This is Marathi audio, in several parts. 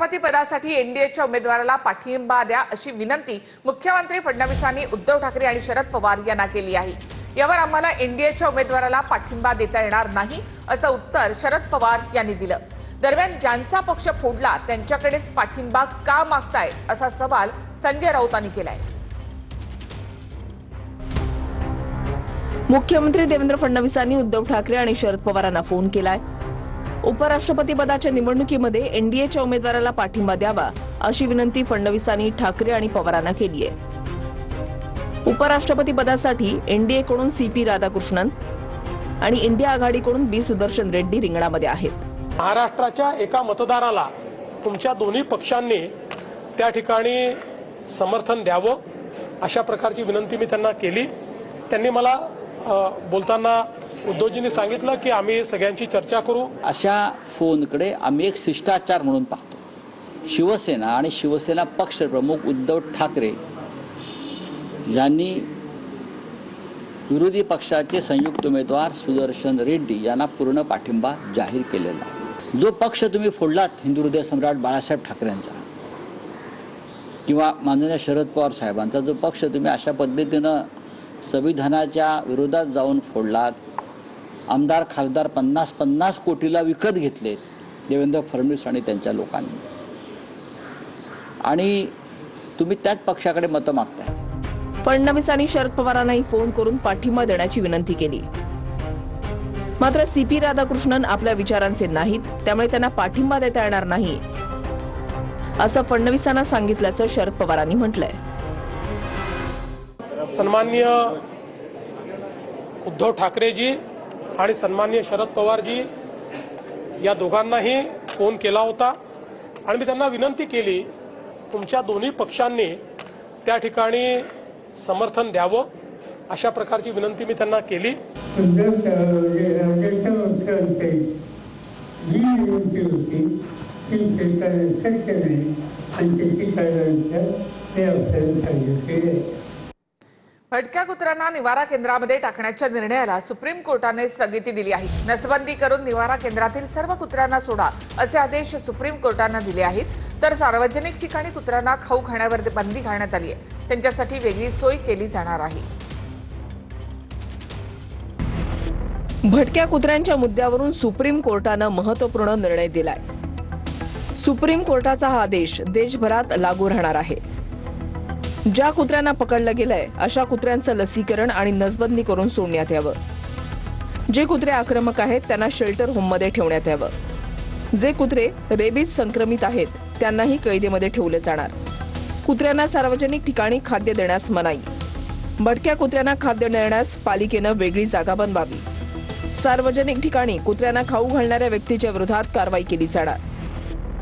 उपराष्ट्रपती पदासाठी एनडीएच्या उमेदवाराला पाठिंबा द्या अशी विनंती मुख्यमंत्री फडणवीसांनी उद्धव ठाकरे आणि शरद पवार यांना केली आहे। यावर आम्हाला एनडीएच्या उमेदवाराला पाठिंबा देता येणार नाही असं उत्तर शरद पवार यांनी दिलं। दरम्यान ज्यांचा पक्ष फोडला त्यांच्याकडेच पाठिंबा का मागताय असा सवाल संजय राऊतांनी केलाय। मुख्यमंत्री देवेंद्र फडणवीसांनी उद्धव ठाकरे आणि शरद पवारांना फोन केलाय। उपराष्ट्रपती पदाच्या निवडणुकीमध्ये एनडीएच्या उमेदवाराला पाठिंबा द्यावा अशी विनंती फडणवीसांनी ठाकरे आणि पवारांना केली आहे। उपराष्ट्रपती पदासाठी एनडीएकडून सीपी राधाकृष्णन आणि इंडिया आघाडीकडून बी सुदर्शन रेड्डी रिंगणामध्ये आहेत। महाराष्ट्राच्या एका मतदाराला तुमच्या दोन्ही पक्षांनी त्या ठिकाणी समर्थन द्यावं अशा प्रकारची विनंती मी त्यांना केली। त्यांनी मला बोलताना उद्धवजींनी सांगितलं की आम्ही सगळ्यांची चर्चा करू। अशा फोनकडे आम्ही एक शिष्टाचार म्हणून पाहतो। शिवसेना आणि शिवसेना पक्षप्रमुख उद्धव ठाकरे यांनी विरोधी पक्षाचे संयुक्त उमेदवार सुदर्शन रेड्डी यांना पूर्ण पाठिंबा जाहीर केलेला आहे। जो पक्ष तुम्ही फोडलात हिंदू हृदय सम्राट बाळासाहेब ठाकरेंचा किंवा माननीय शरद पवार साहेबांचा जो पक्ष तुम्ही अशा पद्धतीनं संविधानाच्या विरोधात जाऊन फोडलात, आमदार खासदार 50-50 कोटीला विकत घेतलेत देवेंद्र फडणवीस आणि त्यांच्या लोकांनी, आणि तुम्ही त्याच पक्षाकडे मतं मागताय। फडणवीसांनी शरद पवारांनाही फोन करून पाठिंबा देण्याची विनंती केली, मात्र सीपी राधाकृष्णन आपल्या विचारांचे नाहीत, त्यामुळे त्यांना पाठिंबा देता येणार नाही असं फडणवीसांना सांगितल्याचं शरद पवारांनी म्हटलंय। सन्माननीय उद्धव ठाकरेजी आणि सन्माननीय शरद पवारजी या दोघांनाही फोन केला होता आणि मी त्यांना विनंती केली तुमच्या दोन्ही पक्षांनी त्या ठिकाणी समर्थन द्यावं अशा प्रकारची विनंती मी त्यांना केली। भटक्या कुत्र्यांना निवारा केंद्रामध्ये टाकण्याच्या निर्णयाला सुप्रीम कोर्टाने स्थगिती दिली आहे। नसबंदी करून निवारा केंद्रातील सर्व कुत्र्यांना सोडा असे आदेश सुप्रीम कोर्टाने दिले आहेत, तर सार्वजनिक ठिकाणी कुत्र्यांना खाऊ खाण्यावर बंदी घालण्यात आली आहे। त्यांच्यासाठी वेगळी सोय केली जाणार आहे। भटक्या कुत्र्यांच्या मुद्द्यावरून सुप्रीम कोर्टाने महत्त्वपूर्ण निर्णय दिलाय। सुप्रीम कोर्टाचा हा आदेश देशभरात लागू राहणार आहे। ज्या कुत्र्यांना पकडलं गेलंय अशा कुत्र्यांचं लसीकरण आणि नसबंदी करून सोडण्यात यावं। जे कुत्रे आक्रमक आहेत त्यांना शेल्टर होममध्ये ठेवण्यात यावं। जे कुत्रे रेबीज संक्रमित आहेत त्यांनाही कैदेमध्ये ठेवले जाणार। कुत्र्यांना सार्वजनिक ठिकाणी खाद्य देण्यास मनाई। भटक्या कुत्र्यांना खाद्य देण्यास पालिकेनं वेगळी जागा बनवावी। सार्वजनिक ठिकाणी कुत्र्यांना खाऊ घालणाऱ्या व्यक्तीच्या विरोधात कारवाई केली जाणार।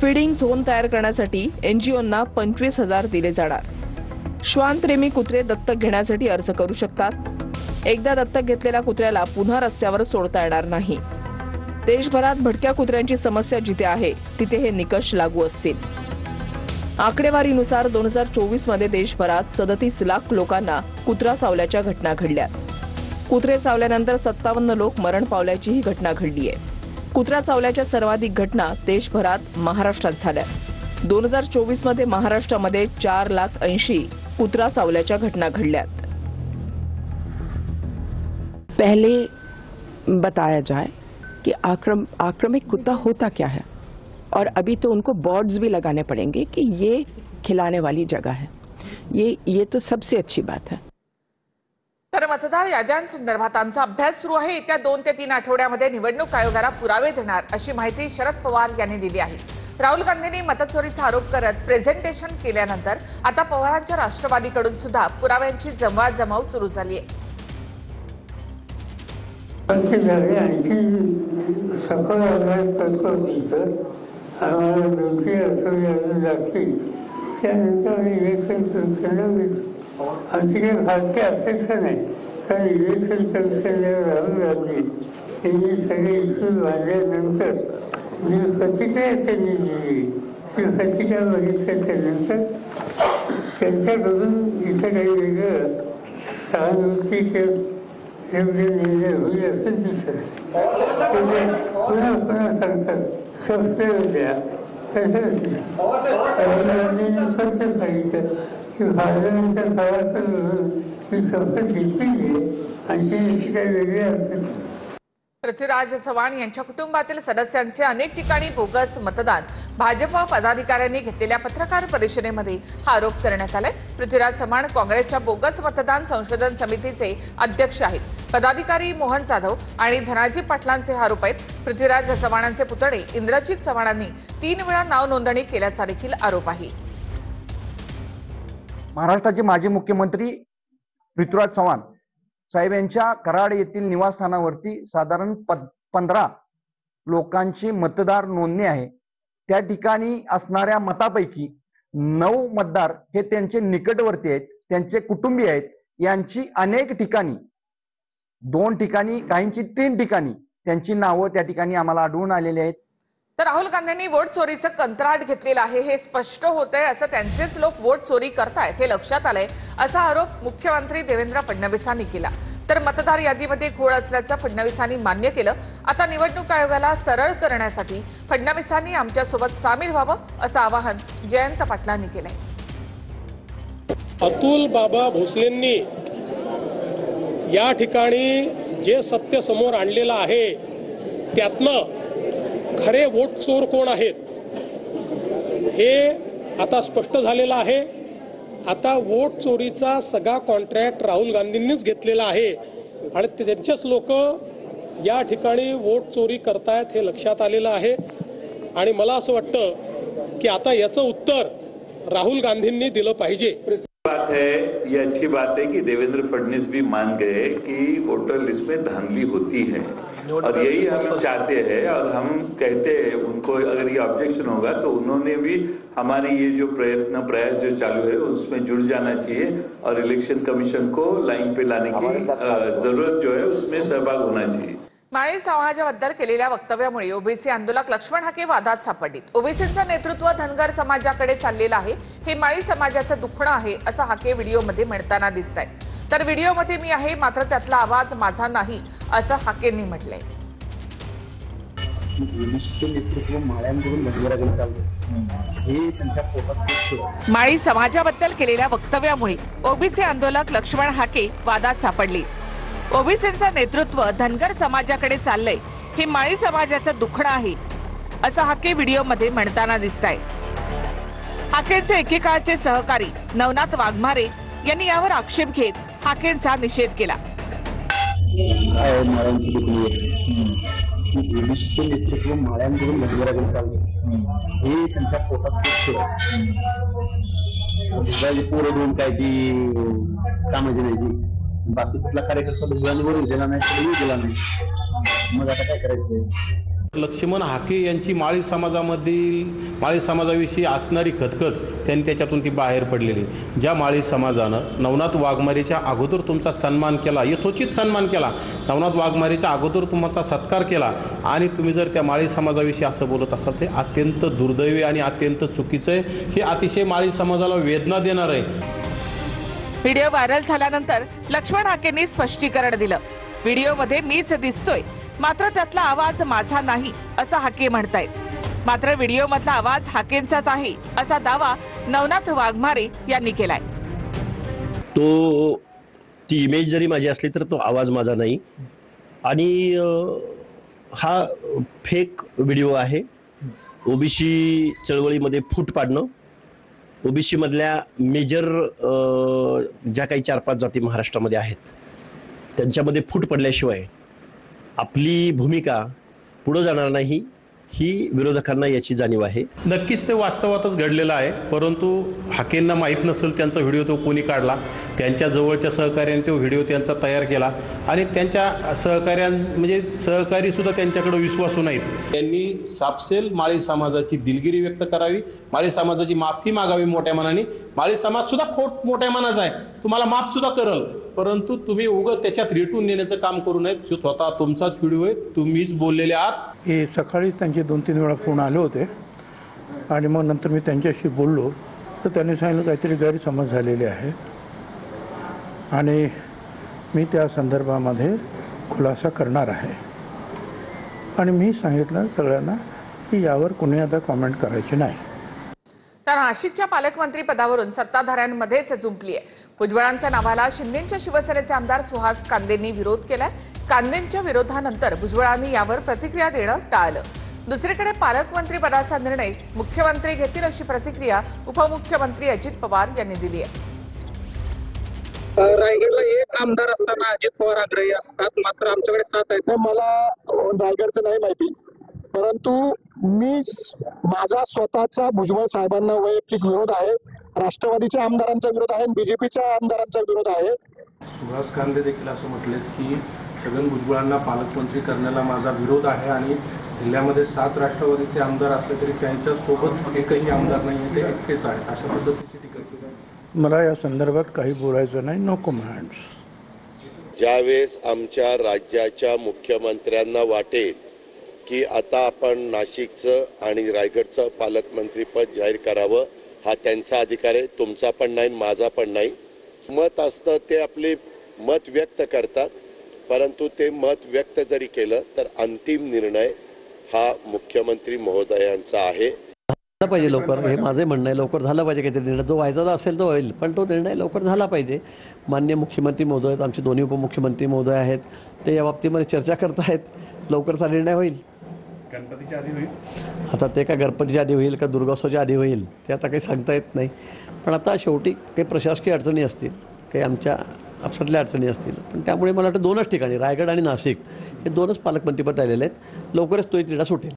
फीडिंग झोन तयार करण्यासाठी एनजीओंना 25,000 दिले जाणार। श्वानप्रेमी कुत्रे दत्तक घेण्यासाठी अर्ज करू शकतात। एकदा दत्तक घेतलेल्या कुत्र्याला पुन्हा रस्त्यावर सोडता येणार नाही। देशभरात भटक्या कुत्र्यांची समस्या जिथे आहे तिथे हे निकष लागू असतील। आकडेवारीनुसार 2024 मध्ये देशभरात 37 लाख लोकांना कुत्रा चावल्याच्या घटना घडल्या। कुत्रे चावल्यानंतर 57 लोक मरण पावल्याची ही घटना घडली आहे। कुत्रा चावल्याच्या सर्वाधिक घटना देशभरात महाराष्ट्रात झाल्या। 2024 मध्ये महाराष्ट्रामध्ये 4,80,000 कुत्रा चावल्याच्या घटना घडल्यात। पहले बताया जाए कि आक्रामक कुत्ता होता क्या है, और अभी तो उनको बोर्ड्स भी लगाने पड़ेंगे कि ये खिलाने वाली जगह है। ये तो सबसे अच्छी बात है। तर मतदार याद्यांसंदर्भात आमचा अभ्यास सुरू आहे। येत्या 2 ते 3 आठवड्यामध्ये निवडणूक आयोगाला पुरावे देणार अशी माहिती शरद पवार यांनी दिली आहे। राहुल गांधींनी मतचोरीचा आरोप करत प्रेझेंटेशन केल्यानंतर आता पवारांच्या राष्ट्रवादीकडून सुद्धा पुराव्यांची जमवाजमव सुरू झाली आहे। अपेक्षा नाही, तर इलेक्शन कमिशनला राहुल गांधी यांनी सगळे इश्यू वाढल्यानंतर जी प्रतिक्रिया त्यांनी दिली ती प्रतिक्रिया बघितल्यानंतर त्यांच्याकडून इथं काही वेगळं सहानुभूती निर्णय होईल असं दिसत। पुन्हा पुन्हा सांगतात सॉफ्टवेअर द्या, राहुल गांधींनी स्वच्छ सांगितलं की भाजपच्या सभासद ही शपथ घेतलेली आहे आणि ती काही वेगळी असेल. पृथ्वीराज चव्हाण यांच्या कुटुंबातील सदस्यांचे अनेक ठिकाणी बोगस मतदान भाजप पदाधिकाऱ्यांनी घेतलेल्या पत्रकार परिषदेमध्ये हा आरोप करण्यात आलाय. पृथ्वीराज चव्हाण काँग्रेसच्या बोगस मतदान संशोधन समितीचे अध्यक्ष आहेत. पदाधिकारी मोहन जाधव आणि धनाजी पाटलांचे हा आरोप आहेत. पृथ्वीराज चव्हाणांचे पुतणे इंद्रजित चव्हाणांनी 3 वेळा नाव नोंदणी केल्याचा देखील आरोप आहे. महाराष्ट्राचे माजी मुख्यमंत्री पृथ्वीराज चव्हाण साहेब यांच्या कराड येथील निवासस्थानावरती साधारण 15 लोकांची मतदार नोंदणी आहे. त्या ठिकाणी असणाऱ्या मतापैकी 9 मतदार हे त्यांचे निकटवर्ती आहेत, त्यांचे कुटुंबीय आहेत. यांची अनेक ठिकाणी 2 ठिकाणी काहींची 3 ठिकाणी त्यांची नावं त्या ठिकाणी आम्हाला आढळून आलेली आहेत. तर राहुल गांधींनी वोट चोरीचं कंत्राट घेतलेलं आहे हे स्पष्ट होतंय. असं त्यांचेच लोक वोट चोरी करतायत हे लक्षात आलंय असा आरोप मुख्यमंत्री देवेंद्र फडणवीसांनी केला. तर मतदार यादीमध्ये घोळ असल्याचं फडणवीसांनी मान्य केलं. आता निवडणूक आयोगाला सरळ करण्यासाठी फडणवीसांनी आमच्यासोबत सामील व्हावं असं आवाहन जयंत पाटलांनी केलंय. अतुल बाबा भोसलेंनी या ठिकाणी जे सत्य समोर आणलेलं आहे त्यातनं खरे वोट चोर कोण आहेत हे आता स्पष्ट झालेलं आहे. आता वोट चोरीचा सगळा कॉन्ट्रॅक्ट राहुल गांधींनीच घेतलेला आहे आणि त्यांचेच लोक या ठिकाणी वोट चोरी करतायत हे लक्षात आलेलं आहे. आणि मला असं वाटतं की आता याचं उत्तर राहुल गांधींनी दिलं पाहिजे. बात है, ये अच्छी बात है कि देवेंद्र फडणवीस भी मान गए कि वोटर लिस्ट में धांधली होती है और यही हम चाहते हैं और हम कहते हैं उनको अगर ये ऑब्जेक्शन होगा तो उन्होंने भी हमारे ये जो प्रयास जो चालू है उसमें जुड़ जाना चाहिए और इलेक्शन कमीशन को लाइन पे लाने की जरूरत जो है उसमें सहभाग होना चाहिए. माळी समाजाबद्दल केलेल्या वक्तव्यामुळे ओबीसी आंदोलक लक्ष्मण हाके वादात सापडलीत. ओबीसींचं नेतृत्व धनगर समाजाकडे चाललेलं आहे. हे माळी समाजाचं दुखणं आहे असं हाके व्हिडिओमध्ये म्हणताना दिसत आहेत. तर व्हिडिओमध्ये मी आहे मात्र त्यातला आवाज माझा नाही असं हाकेंनी म्हटलंय. माळी समाजाबद्दल केलेल्या वक्तव्यामुळे ओबीसी आंदोलक लक्ष्मण हाके वादात सापडले. ओबीसींचं नेतृत्व धनगर समाजाकडे चाललंय हे माळी समाजाचं दुखणं आहे असं हाके व्हिडिओमध्ये म्हणताना दिसतंय. हाकेंचे एकेकाळचे सहकारी नवनाथ वाघमारे यांनी यावर आक्षेप घेत हाकेंचा निषेध केला. नेतृत्व माळ्यांकडून धनगराकडे चाललंय हे त्यांच्या पोटात पोरं देऊन काय ती कामाची नाही ती बाकी कुठला कार्यकर्ता दुसऱ्यांवरून गेला नाही तरी गेला नाही. मग आता काय करायचं. लक्ष्मण हाके यांची माळी समाजाविषयी असणारी खतखत त्यांनी त्याच्यातून ती बाहेर पडलेली. ज्या माळी समाजानं नवनाथ वाघमारेच्या अगोदर तुमचा सन्मान केला, यथोचित सन्मान केला, नवनाथ वाघमारेच्या अगोदर तुमचा सत्कार केला आणि तुम्ही जर त्या माळी समाजाविषयी असं बोलत असाल ते अत्यंत दुर्दैवी आणि अत्यंत चुकीचं आहे. हे अतिशय माळी समाजाला वेदना देणार आहे. व्हिडिओ व्हायरल झाल्यानंतर लक्ष्मण हाकेंनी स्पष्टीकरण दिलं. व्हिडिओमध्ये मीच दिसतोय मात्र त्यातला आवाज माझा नाही असं हाके म्हणतायत. मात्र व्हिडिओमधला आवाज हाकेंचाच आहे असा दावा नवनाथ वाघमारे यांनी केलाय. ती इमेज जरी माझी असली तर तो आवाज माझा नाही आणि हा फेक व्हिडिओ आहे. ओबीसी चळवळीमध्ये फूट पाडणं, ओबीसी मधल्या मेजर ज्या काही 4-5 जाती महाराष्ट्रामध्ये आहेत त्यांच्यामध्ये फूट पडल्याशिवाय आपली भूमिका पुढे जाणार नाही ही विरोधकांना याची जाणीव आहे. नक्कीच ते वास्तवातच घडलेलं आहे. परंतु हाकेंना माहीत नसेल त्यांचा व्हिडिओ तो कोणी काढला. त्यांच्या जवळच्या सहकार्याने तो व्हिडिओ त्यांचा तयार केला आणि त्यांच्या म्हणजे सहकारी सुद्धा त्यांच्याकडे विश्वासू नाहीत. त्यांनी सापसेल माळी समाजाची दिलगिरी व्यक्त करावी, माळी समाजाची माफी मागावी मोठ्या मनाने. माळी समाज सुद्धा खोट मोठ्या मनाचा आहे, तुम्हाला माफ सुद्धा करल. परंतु तुम्ही उगाच त्याच्यात रेटून नेण्याचं काम करू नये. जो स्वतः तुमचाच व्हिडिओ आहे, तुम्हीच बोललेले आहात. हे सकाळीच त्यांचे 2-3 वेळा फोन आले होते आणि मग नंतर मी त्यांच्याशी बोललो तर त्यांनी सांगितलं काहीतरी गैरसमज झालेले आहे आणि मी त्या संदर्भामध्ये खुलासा करणार आहे. आणि मी सांगितलं सगळ्यांना की यावर कुणी आता कॉमेंट करायची नाही. तर नाशिकच्या पालकमंत्री पदावरून सत्ताधाऱ्यांमध्येच जुंपली आहे. भुजबळांच्या नावाला शिंदेच्या शिवसेनेचे आमदार सुहास कांदेंनी विरोध केलाय. कांदेंच्या विरोधानंतर भुजबळांनी यावर प्रतिक्रिया देणं टाळलं. दुसरीकडे पालकमंत्री पदाचा निर्णय मुख्यमंत्री घेतील अशी प्रतिक्रिया उपमुख्यमंत्री अजित पवार यांनी दिली आहे. रायगडला एक आमदार असताना अजित पवार आग्रही असतात, मात्र आमच्याकडे 7 आहेत. मला रायगडचं नाही माहिती, परंतु माझा स्वतःचा भुजबळ साहेबांना वैयक्तिक विरोध आहे, राष्ट्रवादीच्या आमदारांचा विरोध आहे, बीजेपीच्या आमदारांचा विरोध आहे. सुहास कांदे देखील असं म्हटले की छगन भुजबळांना पालकमंत्री करण्याला माझा विरोध आहे आणि जिल्ह्यामध्ये 7 राष्ट्रवादीचे आमदार असले तरी त्यांच्यासोबत एकही आमदार नाही, ते एकटेच आहेत, अशा पद्धतीची टीका केली. मला या संदर्भात काही बोलायचं नाही. No comments. ज्यावेळेस आमच्या राज्याच्या मुख्यमंत्र्यांना वाटेल की आता आपण नाशिकचं आणि रायगडचं पालकमंत्रीपद जाहीर करावं, हा त्यांचा अधिकार आहे, तुमचा पण नाही, माझा पण नाही. मत असतं ते आपले मत व्यक्त करतात, परंतु ते मत व्यक्त जरी केलं तर अंतिम निर्णय हा मुख्यमंत्री महोदयांचा आहे. पाहिजे लवकर, हे माझे म्हणणं आहे. लवकर झाला पाहिजे काहीतरी निर्णय, जो व्हायचा असेल तो होईल, पण तो निर्णय लवकर झाला पाहिजे. माननीय मुख्यमंत्री महोदय आहेत, आमचे दोन्ही उपमुख्यमंत्री महोदय आहेत, ते या बाबतीमध्ये चर्चा करत आहेत. लवकरचा निर्णय होईल. गणपतीच्या आधी होईल. आता ते का गणपतीच्या आधी होईल का दुर्गोत्सवाच्या आधी होईल ते आता काही सांगता येत नाही. पण आता शेवटी काही प्रशासकीय अडचणी असतील, काही आमच्या आपसातल्या अडचणी असतील, पण त्यामुळे मला वाटतं 2च ठिकाणी रायगड आणि नाशिक हे 2च पालकमंत्रीपद राहिलेले आहेत. लवकरच तो तिढा सुटेल.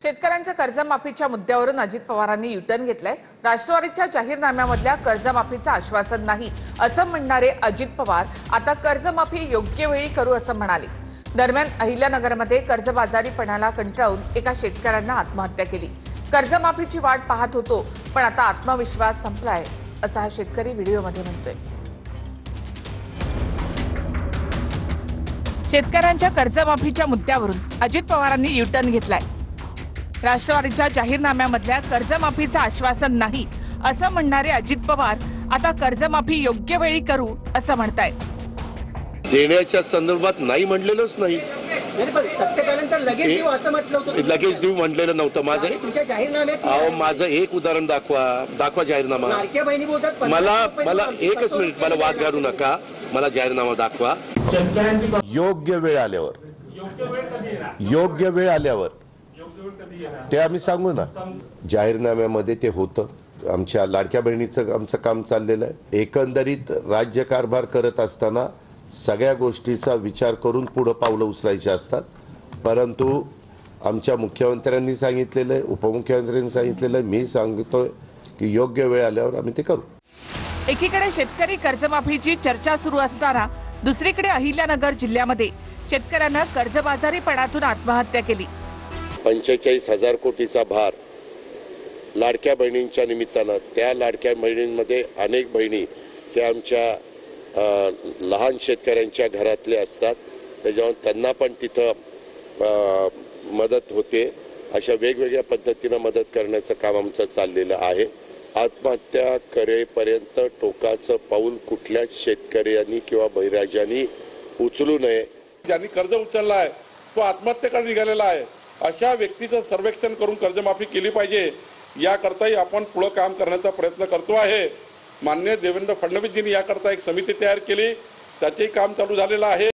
शेतकऱ्यांच्या कर्जमाफीच्या मुद्द्यावरून अजित पवारांनी युटर्न घेतलाय. राष्ट्रवादीच्या जाहीरनाम्यामधल्या कर्जमाफीचं आश्वासन नाही असं म्हणणारे अजित पवार आता कर्जमाफी योग्य वेळी करू असं म्हणाले. दरम्यान अहिल्यानगरमध्ये कर्जबाजारीपणाला कंटाळून एका शेतकऱ्यानं आत्महत्या केली. कर्जमाफीची वाट पाहत होतो, पण आता आत्मविश्वास संपलाय असं हा शेतकरी व्हिडिओमध्ये म्हणतोय. शेतकऱ्यांच्या कर्जमाफीच्या मुद्द्यावरून अजित पवारांनी युटर्न घेतलाय. राष्ट्रवादीच्या जाहीरनाम्यामधल्या कर्जमाफीचं आश्वासन नाही असं म्हणणारे अजित पवार आता कर्जमाफी योग्य वेळी करू असं म्हणतायत. देण्याच्या संदर्भात नाही म्हणलेलंच नाही, लगेच देऊ म्हटलेलं नव्हतं. माझं एक उदाहरण दाखवा जाहीरनामा. मला एकच मिनिट, मला वाद घालू नका, मला जाहीरनामा दाखवा. योग्य वेळ आल्यावर ते आम्ही सांगू ना. जाहीरनाम्यामध्ये ते होतं. आमच्या लाडक्या बहिणीचं आमचं काम चाललेलं आहे. एकंदरीत राज्यकारभार करत असताना सगळ्या गोष्टीचा विचार करून पुढे पावलं उचलायची असतात, परंतु आमच्या मुख्यमंत्र्यांनी सांगितलेलं आहे, उपमुख्यमंत्र्यांनी सांगितलेलं आहे, मी सांगतोय की योग्य वेळ आल्यावर आम्ही ते करू. एकीकडे शेतकरी कर्जमाफीची चर्चा सुरू असताना दुसरीकडे अहिल्यानगर जिल्ह्यामध्ये शेतकऱ्यांना कर्जबाजारीपणातून आत्महत्या केली. 45,000 कोटीचा भार लाडक्या बहिणींच्या निमित्तानं, त्या लाडक्या बहिणींमध्ये अनेक बहिणी त्या आमच्या लहान शेतकऱ्यांच्या घरातले असतात, त्याच्यामुळे त्यांना पण तिथं मदत होते. अशा वेगवेगळ्या पद्धतीनं मदत करण्याचं काम आमचं चाललेलं आहे. आत्महत्या करेपर्यंत टोकाचं पाऊल कुठल्याच शेतकऱ्यांनी किंवा बहिराजांनी उचलू नये. ज्यांनी कर्ज उचललं आहे तो आत्महत्येकडे निघालेला आहे, अशा व्यक्तीचं सर्वेक्षण करून कर्जमाफी केली पाहिजे. याकरताही आपण पुढे काम करण्याचा प्रयत्न करतो आहे. माननीय देवेंद्र फडणवीसजींनी याकरता एक समिती तयार केली, त्याचेही काम चालू झालेलं आहे.